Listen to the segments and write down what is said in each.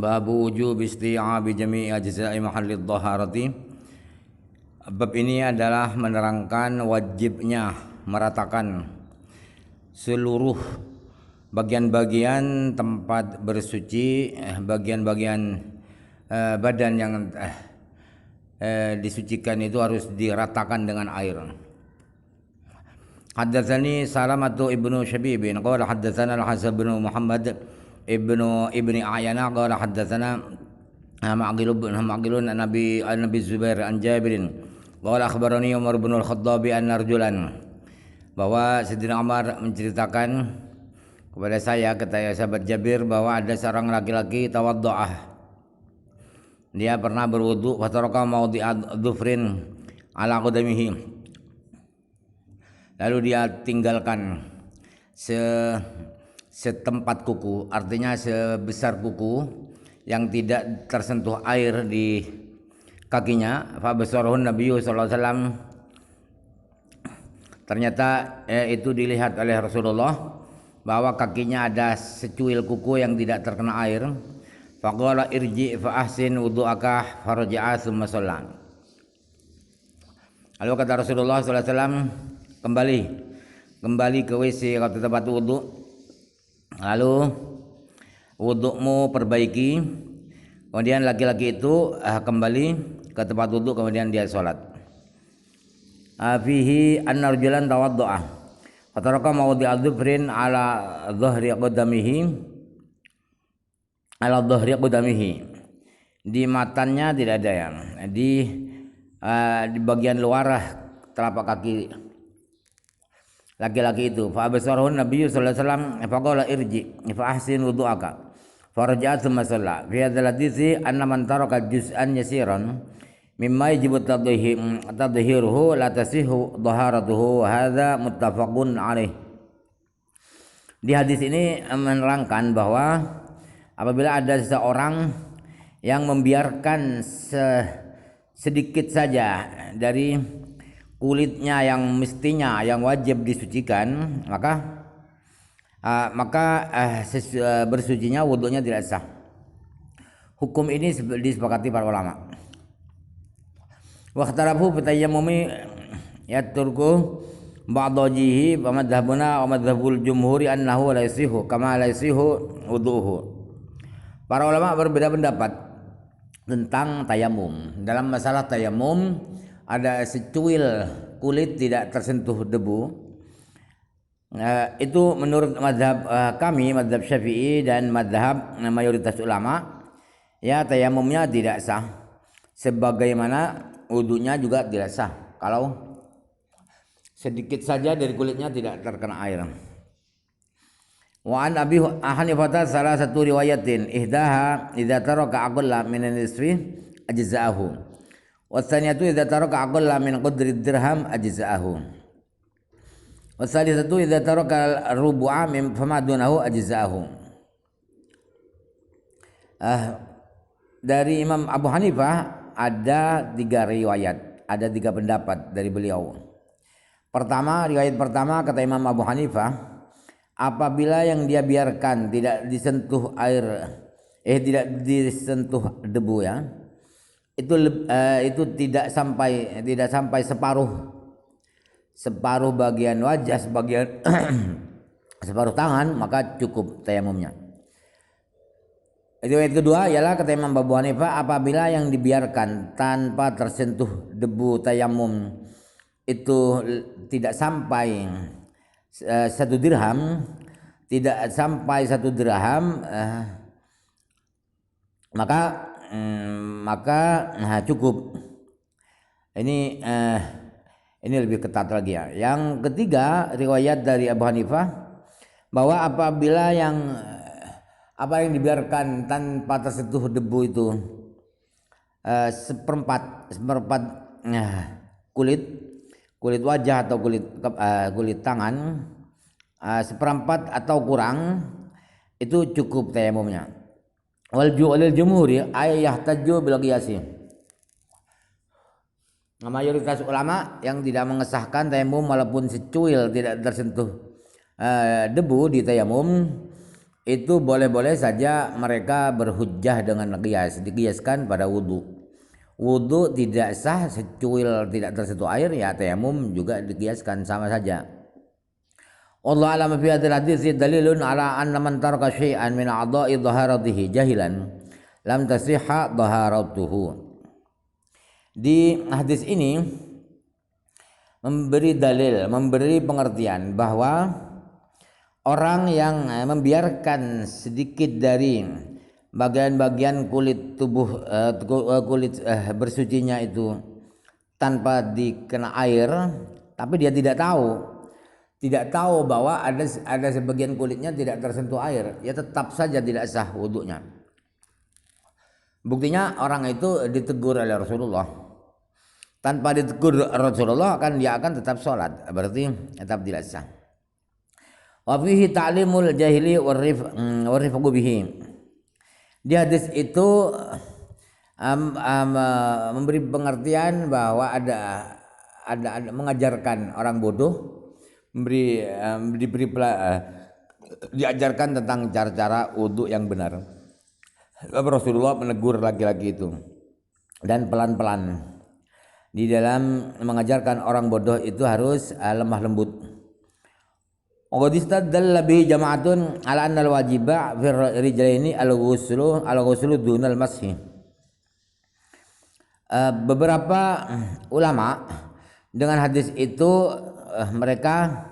Babu wujub isti'abi jami'i ajza'i mahallid dhaharati. Bab ini adalah menerangkan wajibnya meratakan seluruh bagian-bagian tempat bersuci, bagian-bagian badan yang disucikan itu harus diratakan dengan air. Haddatsani Salamatu ibnu Syabibin qala haddatsana Al-Hasan bin Muhammad ibni Ayana qala haddatsana Ma'qilun an Nabi Zubair an Jabirin qala akhbarani Umar bin Al-Khattab anna rajulan, bahwa Sayyidina Umar menceritakan kepada saya, kata sahabat Jabir, bahwa ada seorang laki-laki tawaddu'ah, dia pernah berwudu, fataraka mawdi'a dhufrin ala qadamihi, lalu dia tinggalkan setempat kuku, artinya sebesar kuku yang tidak tersentuh air di kakinya. Fa basarahun Nabiyyu sallallahu alaihi wasallam, ternyata itu dilihat oleh Rasulullah bahwa kakinya ada secuil kuku yang tidak terkena air. Faqala irji fa ahsin wudu'aka faraja'a tsumma shalla. Lalu kata Rasulullah sallallahu alaihi wasallam, kembali ke WC atau tempat wudu, lalu wudukmu perbaiki. Kemudian laki-laki itu kembali ke tempat wudu, kemudian dia sholat. Fihi anna rajulan tawaddu'a fataraka mawdi'a dhufrin ala dhahri qadamihi, di matanya tidak ada, yang di bagian luar telapak kaki laki-laki itu. Fa absarahu Nabi sallallahu alaihi wasallam faqala irji fa ahsin wudu'aka faraja'a tsumma shalla. Fi hadzal hadits anna man taraka juz'an yasiran mimma yajibu tadhihiruhu la tasihu dhaharatuhu, hadza muttafaqun alaih. Di hadis ini menerangkan bahwa apabila ada seseorang yang membiarkan sedikit saja dari kulitnya yang mestinya, yang wajib disucikan, maka bersucinya, wudunya tidak sah. Hukum ini disepakati para ulama. Wa ikhtalafu fi tayammumi yaturku ba'd wajhihi wa madhhabuna wa madhhabul jumhuri annahu la yasihu kama la yasihu wudu'uhu. Para ulama berbeda pendapat tentang tayamum. Dalam masalah tayamum, ada secuil kulit tidak tersentuh debu, itu menurut mazhab kami, mazhab Syafi'i dan mazhab mayoritas ulama, ya tayamumnya tidak sah, sebagaimana wudunya juga tidak sah kalau sedikit saja dari kulitnya tidak terkena air. Wa an Abi Hanifah salah satu riwayatin ihdaha idza taraka aqalla min nisfi ajza'ahu wa tsaniyatu idza taraka aqalla min qadri dirham ajza'ahu wa tsalitsatu idza taraka rubu'a min famadunahu ajza'ahu. Dari Imam Abu Hanifah ada 3 riwayat, ada 3 pendapat dari beliau. Riwayat pertama kata Imam Abu Hanifah, apabila yang dia biarkan tidak disentuh air, tidak disentuh debu, ya, itu tidak sampai separuh bagian wajah, sebagian separuh tangan, maka cukup tayamumnya. Riwayat kedua ialah kata Imam Abu Hanifah, apabila yang dibiarkan tanpa tersentuh debu tayamum itu tidak sampai 1 dirham, maka cukup. Ini lebih ketat lagi, ya. Yang ketiga, riwayat dari Abu Hanifah, bahwa apabila apa yang dibiarkan tanpa tersentuh debu itu seperempat kulit wajah atau kulit tangan, seperempat atau kurang, itu cukup tayamumnya. Wal jumhuri ay yahtaju bil qiyasi. Mayoritas ulama yang tidak mengesahkan tayamum walaupun secuil tidak tersentuh debu di tayamum, itu boleh-boleh saja mereka berhujjah dengan qiyas, dikiaskan pada wudu. Wudu tidak sah secuil tidak tersentuh air, ya tayamum juga dikiaskan sama saja. Allah alam fi hadzal hadits dalilun ala anna man taraka syai'an min a'dha'i dhaharatihi jahilan lam tasihha dhaharatuhu. Di hadis ini memberi dalil, memberi pengertian bahwa orang yang membiarkan sedikit dari bagian-bagian kulit tubuh kulit bersucinya itu tanpa dikena air, tapi dia tidak tahu bahwa ada sebagian kulitnya tidak tersentuh air, ya tetap saja tidak sah wudunya. Buktinya orang itu ditegur oleh Rasulullah. Tanpa ditegur Rasulullah kan dia akan tetap sholat, berarti tetap tidak sah. Wa fihi ta'limul jahili warifqu bihi. Di hadis itu memberi pengertian bahwa ada mengajarkan orang bodoh, diajarkan tentang cara-cara wudu yang benar. Rasulullah menegur laki-laki itu dan pelan-pelan di dalam mengajarkan orang bodoh itu harus lemah lembut. Qad istadalla bihi jama'atun ala anna al-wajiba fi rijlaini al-ghuslu dunal mashi. Beberapa ulama dengan hadis itu mereka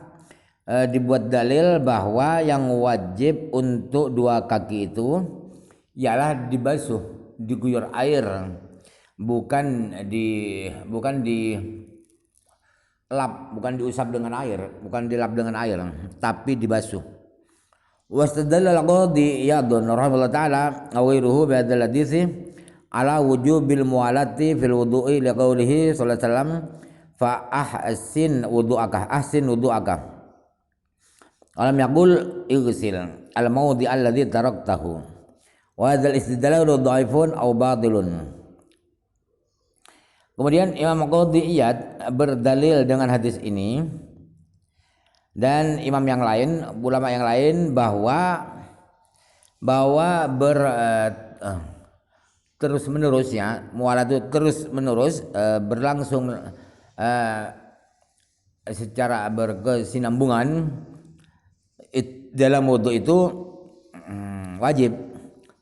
dibuat dalil bahwa yang wajib untuk dua kaki itu ialah dibasuh, diguyur air, bukan diusap dengan air, bukan dilap dengan air, tapi dibasuh. Wastadalla al-qadhi Iyadun rahimahullah taala awairuhu bi hadzal hadits ala wujubil muwalati fil wudu'i liqaulihi sallallahu alaihi wasallam fa ahsin wudu'aka. Alam yaqul ighsil al-mawdi alladhi taraktahu. Wa hadzal istidlalu dhaifun aw batilun. Kemudian Imam Qadhi Iyad berdalil dengan hadis ini dan imam yang lain, ulama yang lain bahwa terus menerusnya mualat itu terus menerus berlangsung secara berkesinambungan dalam wudu itu wajib.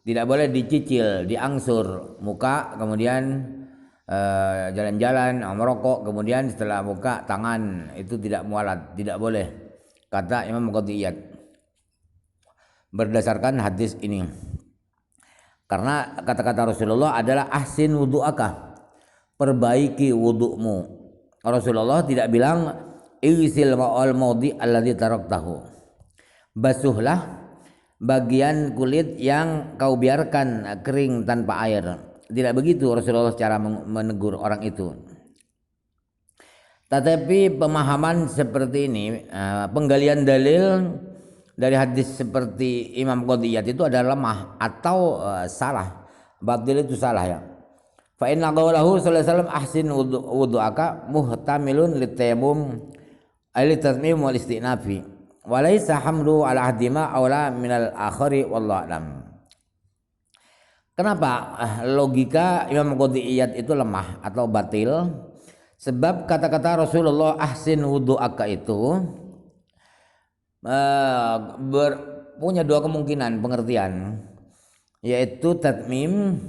Tidak boleh dicicil, diangsur muka, kemudian jalan-jalan, merokok, kemudian setelah muka tangan, itu tidak mualat, tidak boleh. Kata Imam Qadhi Iyad berdasarkan hadis ini. Karena kata-kata Rasulullah adalah ahsin wudu'aka, perbaiki wudu'mu. Rasulullah tidak bilang igsil ma'al maudi alladhi taraktahu, basuhlah bagian kulit yang kau biarkan kering tanpa air. Tidak begitu Rasulullah cara menegur orang itu. Tetapi pemahaman seperti ini, penggalian dalil dari hadis seperti Imam Qadhi Iyad itu adalah lemah atau salah. Batil itu salah ya. Fa inna qawlahu sallallahu alaihi wasallam ahsin wudu'aka muhtamilun litayammum alitasmim wal istinafi. Walaysa hamlu ala ahdima awla minal akhari wallahu alam. Kenapa logika Imam Qadhi Iyad itu lemah atau batil? Sebab kata-kata Rasulullah ahsin wudu'aka itu punya dua kemungkinan pengertian, yaitu tatmim.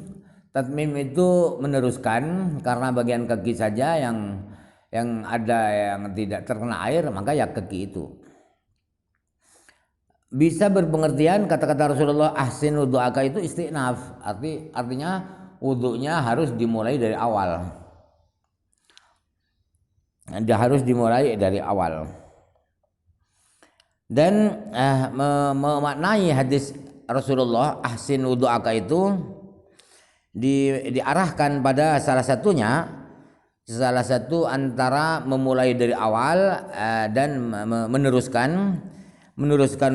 Tatmim itu meneruskan, karena bagian kaki saja yang ada yang tidak terkena air, maka ya kaki itu. Bisa berpengertian kata-kata Rasulullah ahsin wudu'aka itu istinaf, artinya wudunya harus dimulai dari awal. Dia harus dimulai dari awal. Dan memaknai hadis Rasulullah ahsin wudu'aka itu diarahkan pada salah satu antara memulai dari awal dan meneruskan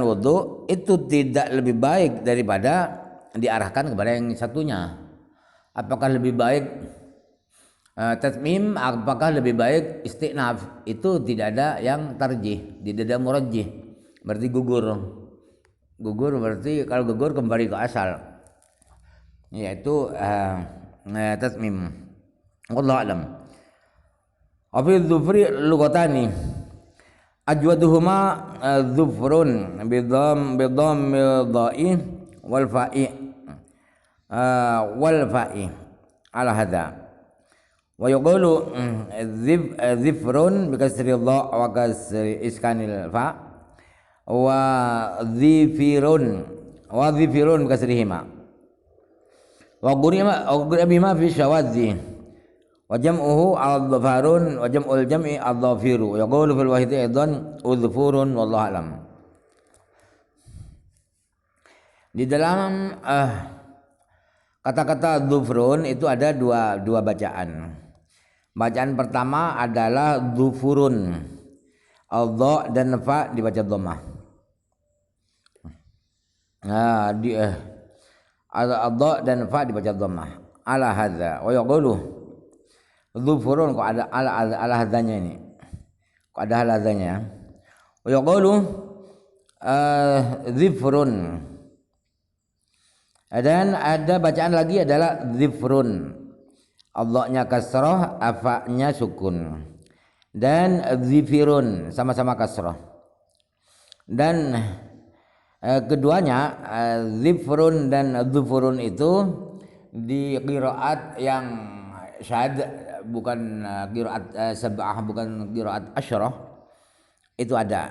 wudu itu tidak lebih baik daripada diarahkan kepada yang satunya. Apakah lebih baik tatmim, apakah lebih baik istinaf? Itu tidak ada yang tarjih, tidak ada murajjih, berarti gugur. Gugur berarti kalau gugur kembali ke asal, yaitu tasmim. Wallahu alam. Afi dzufri lugatani. Ajwaduhuma dzufrun bidham dha'i wal fa'i ala hadha. Wa yuqalu dhifrun bi kasri dha wa kasri iskanil fa wa dhifirun bi kasrihima wa qurima bima fi shawadzi wa jam'uhu al-dhafarun wa jam'ul jam'i al-dhafiru wa yuqalu fil wahidi aidan udhfurun wallahu alam. Di dalam kata-kata dhufrun itu ada dua bacaan. Bacaan pertama adalah dhufurun. Al-dha dan fa dibaca dhammah. Al-dha dan fa dibaca dhammah. Ala hadza wa yaqulu dhufurun, kok ada ala hadzanya ini. Kok ada ala hadzanya. Wa yaqulu dhifrun. Dan ada bacaan lagi adalah dhifrun. Allah-nya kasrah, afa-nya sukun. Dan dhifirun sama-sama kasrah. Dan keduanya dhifrun dan dhufurun itu di qiraat yang syad, bukan qiraat sab'ah, bukan qiraat asyrah, itu ada.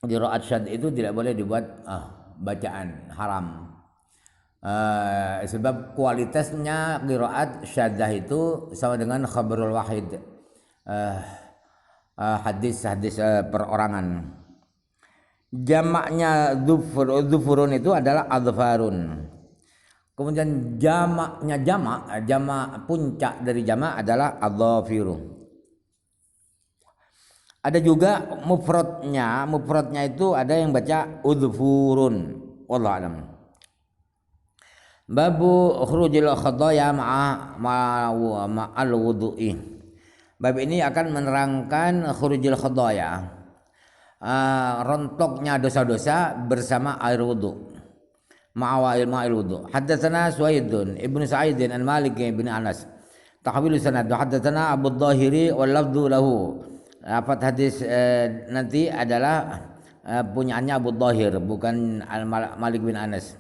Qiraat syad itu tidak boleh dibuat bacaan, haram. Sebab kualitasnya qiraat syadzah itu sama dengan khabarul wahid, hadis perorangan. Jamaknya dhufurun itu adalah adfarun. Kemudian jamaknya jamak puncak dari jamak adalah adzafiru. Ada juga mufradnya itu ada yang baca udhfurun, wallahu alam. Babu khurujil khadaya ma'al wudu'i. Bab ini akan menerangkan khurujil khadaya, rontoknya dosa-dosa bersama air wudu. Ma'il wudu. Haddatsana Suwaidun Ibnu Sa'idin an Malik bin Anas. Tahwilu sanad. Haddatsana Abu Dhahiri wal lafdhu lahu. Lafaz hadis nanti adalah punyaannya Abu Dhahir, bukan Malik bin Anas.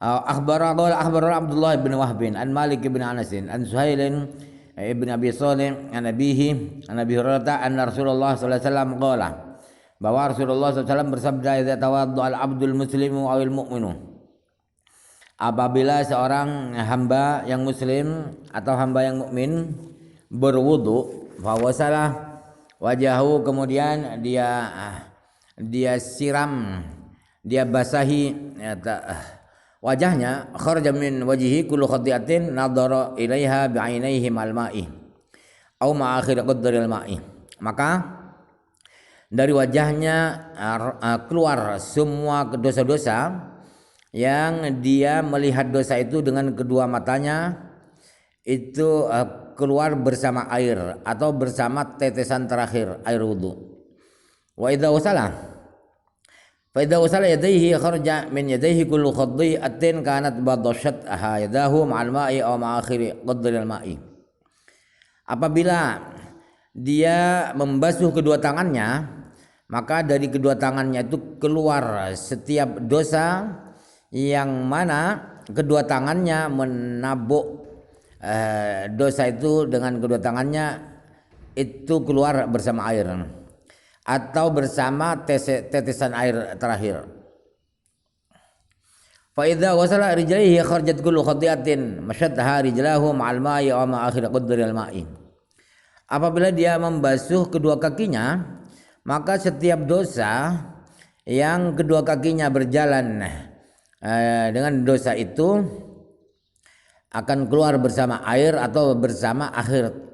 Akhbara Abdullah bin Wahb an Malik bin Anas an Suhail ibn Abi Salih an abihi an Abi Hurairah anna Rasulullah sallallahu alaihi wasallam qala, bahwa Rasulullah sallallahu alaihi wasallam bersabda, idza tawaddu al abdul muslimu awil mu'minu, apabila seorang hamba yang muslim atau hamba yang mukmin berwudu, fa wasalah wajahu, kemudian dia siram, dia basahi wajahnya, kharaja min wajhihi kullu khati'atin nadhara ilaiha bi'ainaihi ma'al ma'i aw ma'akhir qadaril ma'i, maka dari wajahnya keluar semua dosa-dosa yang dia melihat dosa itu dengan kedua matanya, itu keluar bersama air atau bersama tetesan terakhir air wudu. Wa idza wasala fa idza wasala yadayhi kharaja min yadayhi kullu khadhi'atin kanat badashat yadahu ma'al ma'i aw ma'akhir qadaril ma'i. Apabila dia membasuh kedua tangannya, maka dari kedua tangannya itu keluar setiap dosa yang mana kedua tangannya menabuk dosa itu dengan kedua tangannya, itu keluar bersama air atau bersama tetesan air terakhir. Fa idza wasala rijlaihi kharajat kullu khati'atin masyaddaha rijlahu ma'al ma'i wa ma akhir qadaril ma'i. Apabila dia membasuh kedua kakinya, maka setiap dosa yang kedua kakinya berjalan dengan dosa itu akan keluar bersama air atau bersama akhir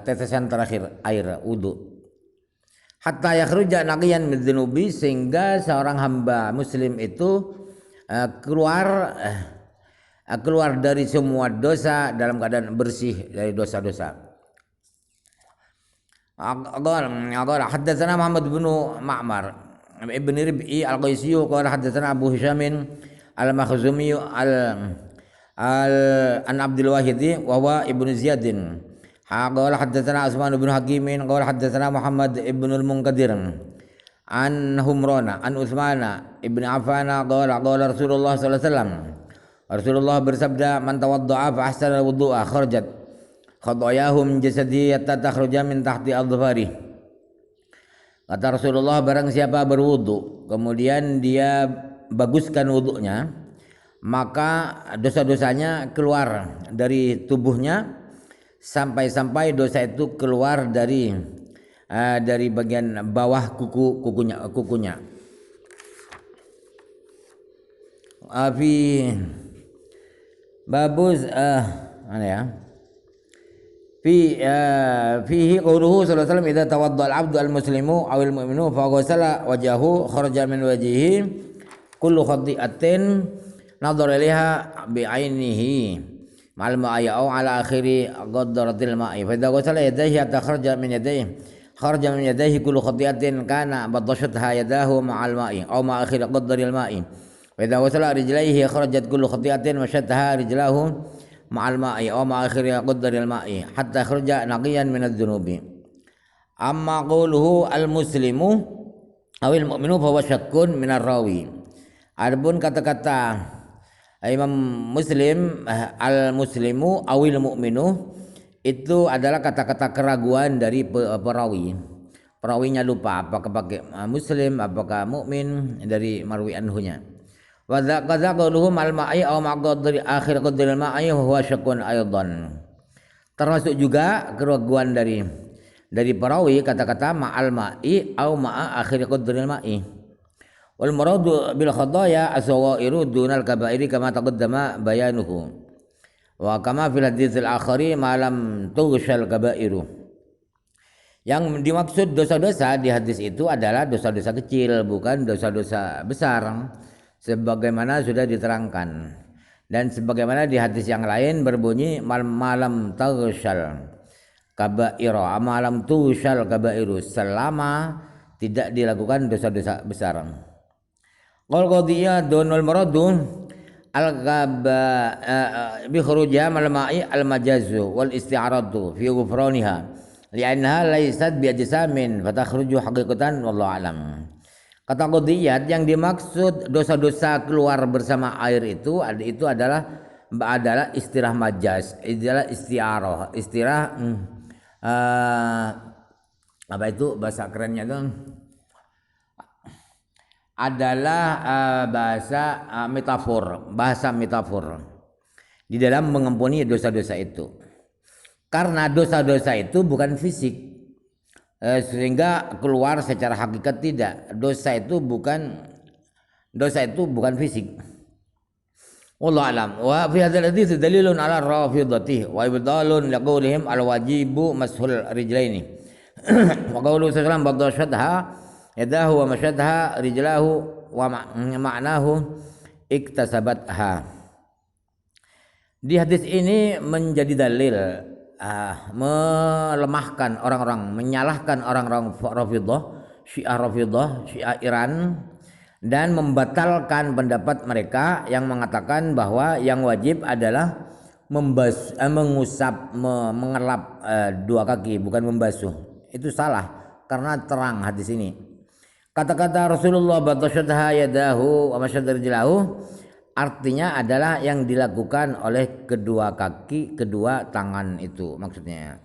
tetesan terakhir air wudu. Hatta yakhruja naqiyan min dzunubi, sehingga seorang hamba muslim itu keluar dari semua dosa dalam keadaan bersih dari dosa-dosa. Qala haddatsana Muhammad bin Ma'mar ibn Rib'i al-Qaisi qala hadatsana Abu Hisham al-Makhzumi an Abdul Wahid wa huwa ibnu Ziyad qala hadatsana Asman bin Hakim qala hadatsana Muhammad ibn al-Munkadir an Humrana an Utsmana ibn Affan qala Rasulullah sallallahu alaihi wasallam Rasulullah bersabda man tawaddaa fa ahsana wudu'a kharajat khatayahu min jasadihi takhruja min tahti adfari. Kata Rasulullah, barang siapa berwudu kemudian dia baguskan wudunya, maka dosa-dosanya keluar dari tubuhnya sampai dosa itu keluar dari bagian bawah kukunya. Fi babuz mana ya? Fihi qawluhu sallallahu alaihi wasallam idza tawadda al-'abdu al-muslimu aw al-mu'minu fa ghasala wajhahu kharaja min wajhihi kullu khati'atin nadhara ilaiha bi 'ainihi ma'al ma'i aw 'ala akhiri qadratil ma'i fa idza ghasala yadayhi hatta kharaja min yadayhi kullu khati'atin kana badashatha yadahu ma'al ma'i aw ma akhiri qadratil ma'i fa idza ghasala rijlaihi kharajat kullu khati'atin wa shattaha rijlahu ma'al ma'i aw ma akhiri qadratil ma'i hatta kharaja naqiyan min adz-dzunubi. Amma qawluhu al-muslimu awil mu'minu fa huwa syakkun min ar-rawi. Adapun kata-kata Imam Muslim al-muslimu awil mu'minu itu adalah kata-kata keraguan dari perawi. Perawinya lupa apakah pakai muslim apakah mukmin dari marwi anhunya. Wa dzakara qawluhum al-ma'i aw maqdari akhir qadril ma'i huwa syakkun aidan. Termasuk juga keraguan dari perawi kata-kata ma'al ma'i aw ma'a akhir qadril ma'i. Wal muradu bil khadaya as-saghairu dunal kaba'iri kama taqaddama bayanuhu. Wa kama fil haditsil akhari ma lam tughshal kabairu. Yang dimaksud dosa-dosa di hadis itu adalah dosa-dosa kecil, bukan dosa-dosa besar, sebagaimana sudah diterangkan. Dan sebagaimana di hadis yang lain berbunyi malam tughshal kabairu, malam tughshal kabairu, selama tidak dilakukan dosa-dosa besar. Qul qadiyya dunul maradu al-ghaba bi khurujiha al-ma'i al-majazu wal isti'aradu fi ghufraniha li'annaha laysat bi ajsamin fatakhruju haqiqatan wallahu alam. Kata qadiyat yang dimaksud dosa-dosa keluar bersama air itu adalah istirah majaz, adalah isti'arah, apa itu bahasa kerennya tuh adalah bahasa metafor di dalam mengampuni dosa-dosa itu. Karena dosa-dosa itu bukan fisik, sehingga keluar secara hakikat tidak. Dosa itu bukan fisik. Wallahu alam. Wa fi hadzal hadits dalilun ala rafidati wa ibdalun liqaulihim al-wajibu mashul rijlaini. Wa qaulu sallallahu alaihi wasallam yadahu wa masyadha rijlahu wa ma'nahu iktasabatha. Di hadis ini menjadi dalil melemahkan orang-orang, menyalahkan orang-orang Rafidhah, Syiah Iran, dan membatalkan pendapat mereka yang mengatakan bahwa yang wajib adalah mengusap, mengelap dua kaki, bukan membasuh. Itu salah karena terang hadis ini. Kata-kata Rasulullah batashatha yadahu wa masyadha rijlahu artinya adalah yang dilakukan oleh kedua kaki, kedua tangan itu maksudnya.